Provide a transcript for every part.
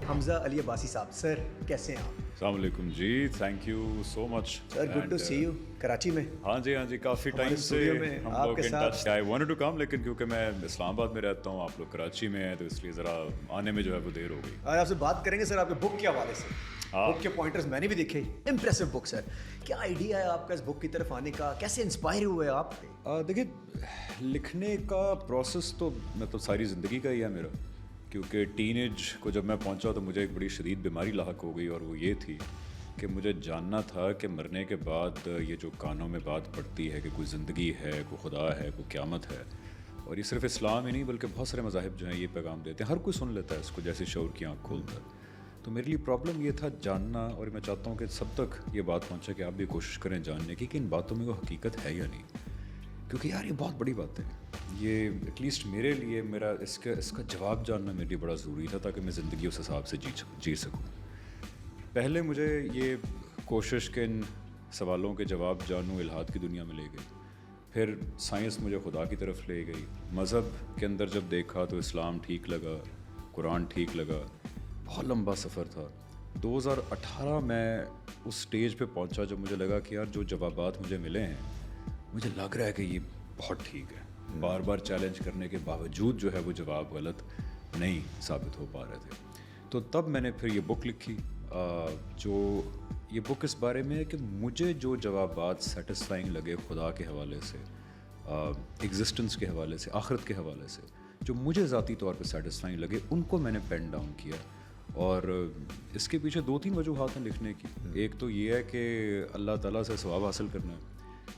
حمزہ علی عباسی صاحب. سر کیسے ہیں آپ؟ السلام علیکم جی, thank you so much. Sir good to see you. Karachi میں ہاں جی کافی ٹائم سے ہم لوگ in touch. I wanted to come, لیکن کیونکہ میں اسلام آباد میں رہتا ہوں, آپ لوگ کراچی میں ہیں, تو اس لیے ذرا آنے میں جو ہے وہ دیر ہو گئی. آج آپ سے بات کریں گے سر آپ کے بک کے حوالے سے. بک کے پوائنٹرز میں نے بھی دیکھے, امپریسو بک. سر کیا آئیڈیا ہے آپ کا اس بک کی طرف آنے کا, کیسے انسپائر ہوئے آپ؟ دیکھیے, لکھنے کا پروسیس تو مطلب ساری زندگی کا ہی ہے میرا, کیونکہ ٹین ایج کو جب میں پہنچا تو مجھے ایک بڑی شدید بیماری لاحق ہو گئی, اور وہ یہ تھی کہ مجھے جاننا تھا کہ مرنے کے بعد یہ جو کانوں میں بات پڑتی ہے کہ کوئی زندگی ہے, کوئی خدا ہے, کوئی قیامت ہے, اور یہ صرف اسلام ہی نہیں بلکہ بہت سارے مذاہب جو ہیں یہ پیغام دیتے ہیں, ہر کوئی سن لیتا ہے اس کو جیسے شعور کی آنکھ کھولتا ہے. تو میرے لیے پرابلم یہ تھا جاننا, اور میں چاہتا ہوں کہ سب تک یہ بات پہنچے کہ آپ بھی کوشش کریں جاننے کی کہ ان باتوں میں کوئی حقیقت ہے یا نہیں, کیونکہ یار یہ بہت بڑی بات ہے. یہ ایٹ لیسٹ میرے لیے میرا اس کا جواب جاننا میرے لیے بڑا ضروری تھا, تاکہ میں زندگی اس حساب سے جی سکوں. پہلے مجھے یہ کوشش کہ ان سوالوں کے جواب جانوں الہاد کی دنیا میں لے گئی, پھر سائنس مجھے خدا کی طرف لے گئی, مذہب کے اندر جب دیکھا تو اسلام ٹھیک لگا, قرآن ٹھیک لگا. بہت لمبا سفر تھا. 2018 میں اس سٹیج پہ پہنچا جب مجھے لگا کہ یار جو جوابات مجھے ملے ہیں, مجھے لگ رہا ہے کہ یہ بہت ٹھیک ہے. بار بار چیلنج کرنے کے باوجود جو ہے وہ جواب غلط نہیں ثابت ہو پا رہے تھے. تو تب میں نے پھر یہ بک لکھی. جو یہ بک اس بارے میں ہے کہ مجھے جو جوابات سیٹسفائنگ لگے خدا کے حوالے سے, ایگزسٹنس کے حوالے سے, آخرت کے حوالے سے, جو مجھے ذاتی طور پہ سیٹسفائنگ لگے, ان کو میں نے پین ڈاؤن کیا. اور اس کے پیچھے 2-3 وجوہات ہیں لکھنے کی. ایک تو یہ ہے کہ اللہ تعالیٰ سے ثواب حاصل کرنا ہے,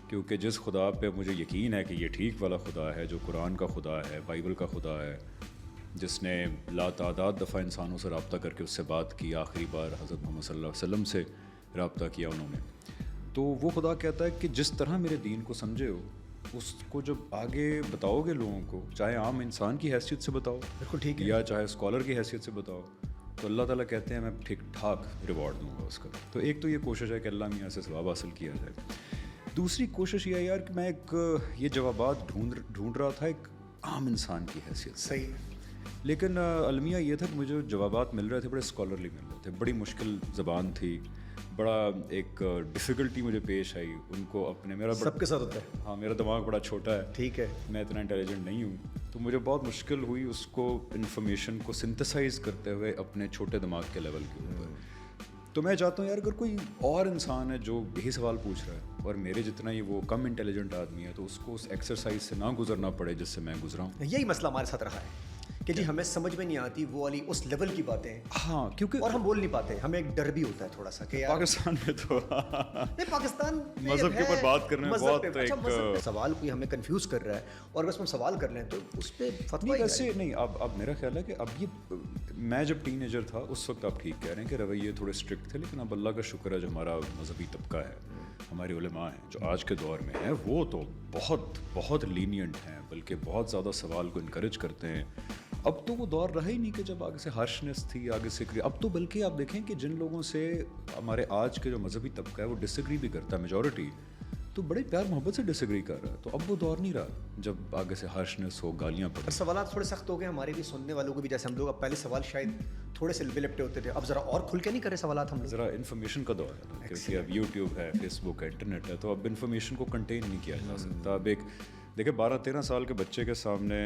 کیونکہ جس خدا پہ مجھے یقین ہے کہ یہ ٹھیک والا خدا ہے, جو قرآن کا خدا ہے, بائبل کا خدا ہے, جس نے لاتعداد دفعہ انسانوں سے رابطہ کر کے اس سے بات کی, آخری بار حضرت محمد صلی اللہ علیہ وسلم سے رابطہ کیا انہوں نے, تو وہ خدا کہتا ہے کہ جس طرح میرے دین کو سمجھے ہو اس کو جب آگے بتاؤ گے لوگوں کو, چاہے عام انسان کی حیثیت سے بتاؤ, بالکل ٹھیک ہے, یا چاہے اسکالر کی حیثیت سے بتاؤ, تو اللہ تعالیٰ کہتے ہیں میں ٹھیک ٹھاک ریوارڈ دوں گا اس کا. تو ایک تو یہ کوشش ہے کہ اللہ میاں سے ثواب حاصل کیا جائے. دوسری کوشش یہ ہے یار کہ میں یہ جوابات ڈھونڈ رہا تھا ایک عام انسان کی حیثیت. صحیح. لیکن المیہ یہ تھا کہ مجھے جوابات مل رہے تھے بڑے اسکالرلی مل رہے تھے, بڑی مشکل زبان تھی, بڑا ایک ڈیفیکلٹی مجھے پیش آئی ان کو اپنے. میرا سب کے ساتھ ہوتا ہے. ہاں, میرا دماغ بڑا چھوٹا ہے, ٹھیک ہے, میں اتنا انٹیلیجنٹ نہیں ہوں, تو مجھے بہت مشکل ہوئی اس کو انفارمیشن کو سنتھسائز کرتے ہوئے اپنے چھوٹے دماغ کے لیول کے اوپر. تو میں چاہتا ہوں یار اگر کوئی اور انسان ہے جو یہی سوال پوچھ رہا ہے اور میرے جتنا ہی وہ کم انٹیلیجنٹ آدمی ہے, تو اس کو اس ایکسرسائز سے نہ گزرنا پڑے جس سے میں گزرا ہوں. یہی مسئلہ ہمارے ساتھ رہا ہے کہ جی ہمیں سمجھ میں نہیں آتی وہ والی اس لیول کی باتیں. ہاں, کیونکہ اور ہم بول نہیں پاتے, ہمیں ایک ڈر بھی ہوتا ہے تھوڑا سا کہ پاکستان میں تو نہیں, پاکستان مذہب کے اوپر بات کرنے میں بہت ایک سوال کوئی ہمیں کنفیوز کر رہا ہے, اور بس ہم سوال کر لیں تو اس پہ فتویٰ ویسے نہیں. اب میرا خیال ہے کہ اب یہ میں جب ٹین ایجر تھا اس وقت آپ ٹھیک کہہ رہے ہیں کہ رویے تھوڑے اسٹرکٹ تھے, لیکن اب اللہ کا شکر ہے جو ہمارا مذہبی طبقہ ہے, ہمارے علماء ہیں جو آج کے دور میں ہیں, وہ تو بہت بہت لینینٹ ہیں, بلکہ بہت زیادہ سوال کو انکریج کرتے ہیں. اب تو وہ دور رہا ہی نہیں کہ جب آگے سے ہارشنس تھی, آگے سے اب تو بلکہ آپ دیکھیں کہ جن لوگوں سے ہمارے آج کے جو مذہبی طبقہ ہے وہ ڈس ایگری بھی کرتا ہے, میجورٹی تو بڑے پیار محبت سے ڈس ایگری کر رہا ہے. تو اب وہ دور نہیں رہا جب آگے سے ہارشنس ہو, گالیاں پڑیں. سوالات تھوڑے سخت ہو گئے ہمارے بھی, سننے والوں کو بھی. جیسے ہم لوگ اب پہلے سوال شاید تھوڑے سے لپٹے ہوتے تھے, اب ذرا اور کھل کے نہیں کرے سوالات ہم لوگ. ذرا انفارمیشن کا دور ہے, کیونکہ اب یوٹیوب ہے, فیس بک ہے, انٹرنیٹ ہے, تو اب انفارمیشن کو کنٹین نہیں کیا جا سکتا. اب ایک دیکھیں 12-13 سال کے بچے کے سامنے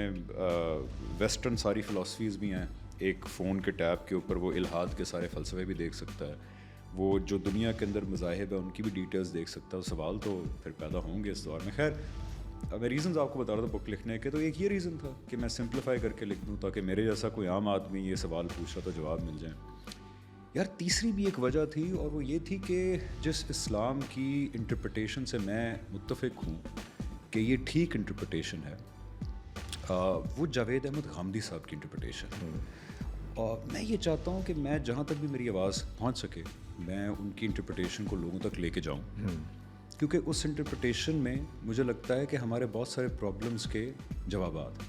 ویسٹرن ساری فلاسفیز بھی ہیں, ایک فون کے ٹیب کے اوپر وہ الہاد کے سارے فلسفے بھی دیکھ سکتا ہے, وہ جو دنیا کے اندر مذاہب ہے ان کی بھی ڈیٹیلز دیکھ سکتا ہے. سوال تو پھر پیدا ہوں گے اس دور میں. خیر, میں ریزنز آپ کو بتا رہا تھا بک لکھنے کے, تو ایک یہ ریزن تھا کہ میں سمپلیفائی کر کے لکھ دوں تاکہ میرے جیسا کوئی عام آدمی یہ سوال پوچھ رہا تو جواب مل جائیں. یار تیسری بھی ایک وجہ تھی, اور وہ یہ تھی کہ جس اسلام کی انٹرپریٹیشن سے میں متفق ہوں کہ یہ ٹھیک انٹرپریٹیشن ہے, وہ جاوید احمد غامدی صاحب کی انٹرپریٹیشن ہے. اور میں یہ چاہتا ہوں کہ میں جہاں تک بھی میری آواز پہنچ سکے میں ان کی انٹرپریٹیشن کو لوگوں تک لے کے جاؤں, کیونکہ اس انٹرپریٹیشن میں مجھے لگتا ہے کہ ہمارے بہت سارے پرابلمس کے جوابات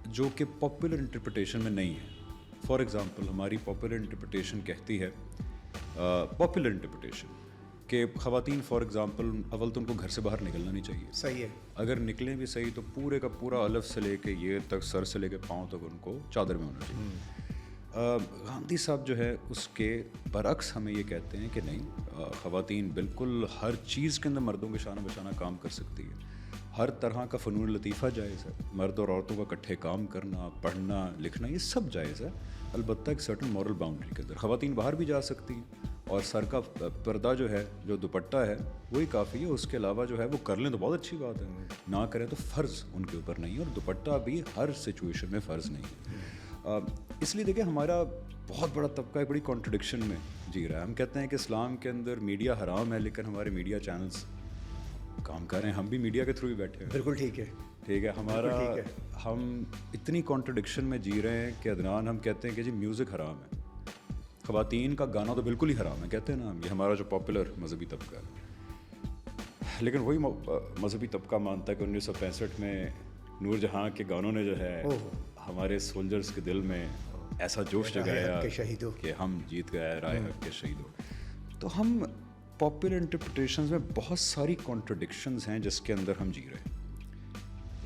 جو کہ پاپولر انٹرپریٹیشن میں نہیں ہیں. فار ایگزامپل ہماری پاپولر انٹرپریٹیشن کہتی ہے, پاپولر انٹرپریٹیشن کہ خواتین فار ایگزامپل اول تو ان کو گھر سے باہر نکلنا نہیں چاہیے. صحیح ہے. اگر نکلیں بھی صحیح تو پورے کا پورا الف سے لے کے یہ تک, سر سے لے کے پاؤں تک ان کو چادر میں ہونا چاہیے. گاندھی صاحب جو ہے اس کے برعکس ہمیں یہ کہتے ہیں کہ نہیں، خواتین بالکل ہر چیز کے اندر مردوں کے شانہ بشانہ کام کر سکتی ہے، ہر طرح کا فنون لطیفہ جائز ہے، مرد اور عورتوں کا اکٹھے کام کرنا، پڑھنا لکھنا یہ سب جائز ہے، البتہ ایک سرٹن مورل باؤنڈری کے اندر۔ خواتین باہر بھی جا سکتی ہیں اور سر کا پردہ جو ہے، جو دوپٹہ ہے وہی کافی ہے، اس کے علاوہ جو ہے وہ کر لیں تو بہت اچھی بات ہے، نہ کریں تو فرض ان کے اوپر نہیں ہے، اور دوپٹہ بھی ہر سچویشن میں فرض نہیں ہے۔ اس لیے دیکھیں ہمارا بہت بڑا طبقہ ایک بڑی کانٹرڈکشن میں جی رہا ہے۔ ہم کہتے ہیں کہ اسلام کے اندر میڈیا حرام ہے، لیکن ہمارے میڈیا چینلز کام کر رہے ہیں، ہم بھی میڈیا کے تھرو ہی بیٹھے ہیں۔ بالکل ٹھیک ہے، ٹھیک ہے، ہمارا ہم اتنی کانٹرڈکشن میں جی رہے ہیں کہ عدنان ہم کہتے ہیں کہ جی میوزک حرام ہے، خواتین کا گانا تو بالکل ہی حرام ہے، کہتے ہیں نا ہم، یہ ہمارا جو پاپولر مذہبی طبقہ ہے، لیکن وہی مذہبی طبقہ مانتا ہے کہ 1965 میں نور جہاں کے گانوں نے جو ہے ہمارے سولجرز کے دل میں ایسا جوش جگایا کہ ہم جیت گئے رائے حق کے شہیدوں۔ تو ہم پاپولر انٹرپریٹیشنز میں بہت ساری کانٹرڈکشنز ہیں جس کے اندر ہم جی رہے ہیں۔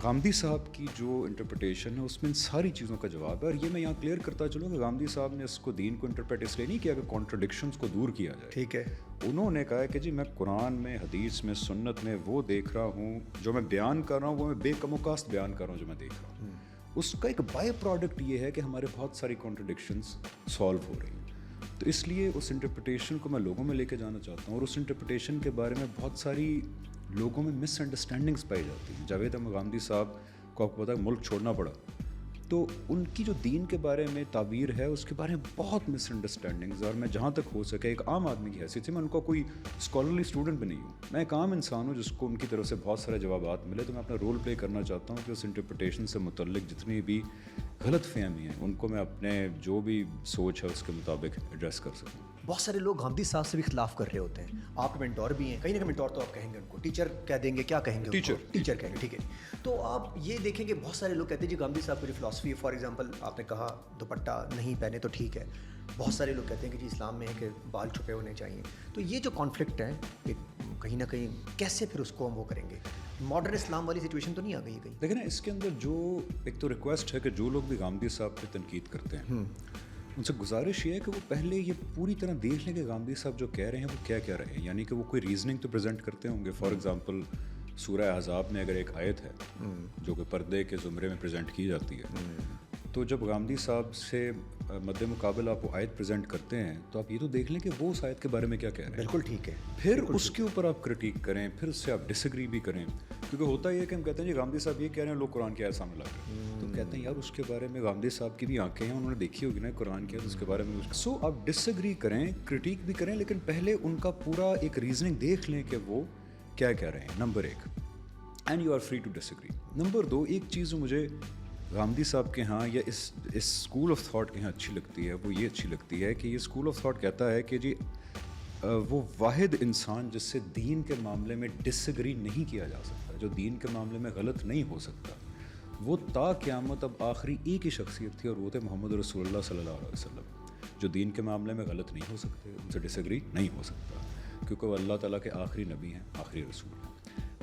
گاندھی صاحب کی جو انٹرپریٹیشن ہے اس میں ان ساری چیزوں کا جواب ہے، اور یہ میں یہاں کلیئر کرتا چلوں کہ گاندھی صاحب نے اس کو دین کو انٹرپریٹ اس لیے نہیں کیا کہ کانٹرڈکشنز کو دور کیا جائے، ٹھیک ہے، انہوں نے کہا کہ جی میں قرآن میں، حدیث میں، سنت میں وہ دیکھ رہا ہوں جو میں بیان کر رہا ہوں، وہ میں بے کم و کاست بیان کر رہا ہوں جو میں دیکھ رہا ہوں۔ اس کا ایک بائی پروڈکٹ یہ ہے کہ ہمارے بہت ساری کانٹرڈکشنز سالو ہو رہی ہیں، تو اس لیے اس انٹرپریٹیشن کو میں لوگوں میں لے کے جانا چاہتا ہوں، اور اس انٹرپریٹیشن کے بارے میں بہت ساری لوگوں میں مس انڈرسٹینڈنگس پائی جاتی ہیں۔ جاوید احمد گاندھی صاحب کو آپ کو پتا ہے ملک چھوڑنا پڑا، تو ان کی جو دین کے بارے میں تعبیر ہے اس کے بارے میں بہت مس انڈرسٹینڈنگز، اور میں جہاں تک ہو سکے ایک عام آدمی کی حیثیت سے، میں ان کا کوئی اسکالرلی اسٹوڈنٹ بھی نہیں ہوں، میں ایک عام انسان ہوں جس کو ان کی طرف سے بہت سارے جوابات ملے، تو میں اپنا رول پلے کرنا چاہتا ہوں کہ اس انٹرپریٹیشن سے متعلق جتنی بھی غلط فہمی ہیں ان کو میں اپنے جو بھی سوچ ہے اس کے مطابق ایڈریس کر سکوں۔ بہت سارے لوگ گاندھی صاحب سے بھی اختلاف کر رہے ہوتے ہیں، آپ کے مینٹور بھی ہیں، کہیں نہ کہیں مینٹور تو آپ کہیں گے ان کو، ٹیچر کہہ دیں گے، کیا کہیں گے؟ ٹیچر کہیں گے، ٹھیک ہے۔ تو آپ یہ دیکھیں کہ بہت سارے لوگ کہتے ہیں جی گاندھی صاحب کی جو فلاسفی ہے، فار ایگزامپل آپ نے کہا دوپٹہ نہیں پہنے تو ٹھیک ہے، بہت سارے لوگ کہتے ہیں کہ جی اسلام میں ہے کہ بال چھپے ہونے چاہیے، تو یہ جو کانفلکٹ ہے کہ کہیں نہ کہیں کیسے پھر اس کو ہم وہ کریں گے؟ ماڈرن اسلام والی سچویشن تو نہیں آ گئی ہے کہیں؟ لیکن نا اس کے اندر جو ایک تو ریکویسٹ ہے کہ جو لوگ بھی گاندھی صاحب پہ تنقید کرتے ہیں ان سے گزارش یہ ہے کہ وہ پہلے یہ پوری طرح دیکھ لیں کہ گاندھی صاحب جو کہہ رہے ہیں وہ کیا کہہ رہے ہیں، یعنی کہ وہ کوئی ریزننگ تو پریزنٹ کرتے ہوں گے۔ فار ایگزامپل سورہ احزاب میں اگر ایک آیت ہے جو کہ پردے کے زمرے میں پریزنٹ کی جاتی ہے، تو جب گاندھی صاحب سے مد مقابل آپ وہ آیت پریزنٹ کرتے ہیں تو آپ یہ تو دیکھ لیں کہ وہ اس آیت کے بارے میں کیا کہہ رہے ہیں، بالکل ٹھیک ہے، پھر اس کے اوپر آپ کرٹیک کریں، پھر اس سے آپ ڈس ایگری بھی کریں، کیونکہ ہوتا یہ ہے کہ ہم کہتے ہیں جی گاندھی صاحب یہ کہہ رہے ہیں، لوگ قرآن کی آیت سامنے لا رہے ہیں، تو کہتے ہیں یار اس کے بارے میں گاندھی صاحب کی بھی آنکھیں ہیں، انہوں نے دیکھی ہوگی نا قرآن کی آیت، اس کے بارے میں سو آپ ڈس ایگری کریں، کرٹیک بھی کریں، لیکن پہلے ان کا پورا ایک ریزننگ دیکھ لیں کہ وہ کیا کہہ رہے ہیں، نمبر ایک، and you are free to disagree. Number دو، ایک چیز جو مجھے گاندھی صاحب کے ہاں یا اس اسکول آف تھاٹ کے ہاں اچھی لگتی ہے وہ یہ اچھی لگتی ہے کہ یہ اسکول آف تھاٹ کہتا ہے کہ جی وہ واحد انسان جس سے دین کے معاملے میں ڈس ایگری نہیں کیا جا سکتا، جو دین کے معاملے میں غلط نہیں ہو سکتا، وہ تا قیامت اب آخری ایک ہی شخصیت تھی، اور وہ تھے محمد رسول اللہ صلی اللہ علیہ وسلم، جو دین کے معاملے میں غلط نہیں ہو سکتے، ان سے ڈس ایگری نہیں ہو سکتا، کیونکہ وہ اللہ تعالیٰ کے آخری نبی ہیں، آخری رسول ہیں۔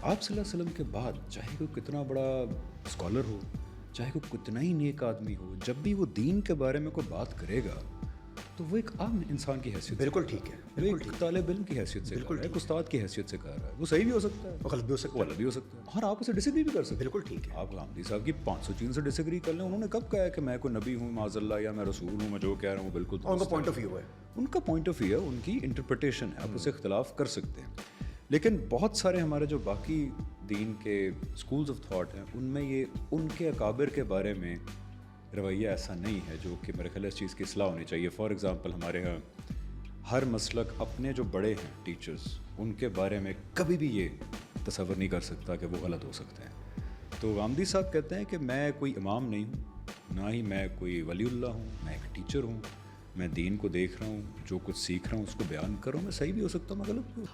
آپ صلی اللہ علیہ وسلم کے بعد چاہے کوئی کتنا بڑا اسکالر ہو، چاہے کوئی کتنا ہی نیک آدمی ہو، جب بھی وہ دین کے بارے میں کوئی بات کرے گا تو وہ ایک عام انسان کی حیثیت، بالکل ٹھیک ہے، وہ ایک طالب علم کی حیثیت سے، بالکل ایک استاد کی حیثیت سے کہہ رہا ہے، وہ صحیح بھی ہو سکتا ہے، غلط بھی ہو سکتا ہے، غلط بھی ہو سکتا ہے، اور آپ اسے ڈس ایگری بھی کر سکتے ہیں، بالکل ٹھیک ہے۔ آپ گاندھی صاحب کی 500 چیزوں سے ڈس ایگری کر لیں، انہوں نے کب کہا ہے کہ میں کوئی نبی ہوں معاذ اللہ یا میں رسول ہوں، میں جو کہہ رہا ہوں بالکل ان کا پوائنٹ آف ویو ہے، ان کا پوائنٹ آف ویو ہے، ان کی انٹرپریٹیشن ہے، آپ اسے اختلاف کر سکتے ہیں، لیکن بہت سارے ہمارے جو باقی دین کے اسکولز آف تھاٹ ہیں ان میں یہ ان کے اکابر کے بارے میں رویہ ایسا نہیں ہے جو کہ میرے خیال ہے اس چیز کی اصلاح ہونی چاہیے۔ فار ایگزامپل ہمارے ہاں ہر مسلک اپنے جو بڑے ہیں ٹیچرز ان کے بارے میں کبھی بھی یہ تصور نہیں کر سکتا کہ وہ غلط ہو سکتے ہیں، تو گاندھی صاحب کہتے ہیں کہ میں کوئی امام نہیں ہوں، نہ ہی میں کوئی ولی اللہ ہوں، میں ایک ٹیچر ہوں، میں دین کو دیکھ رہا ہوں، جو کچھ سیکھ رہا ہوں اس کو بیان کر رہا ہوں، میں صحیح بھی ہو سکتا ہوں، میں غلط بھی ہوں۔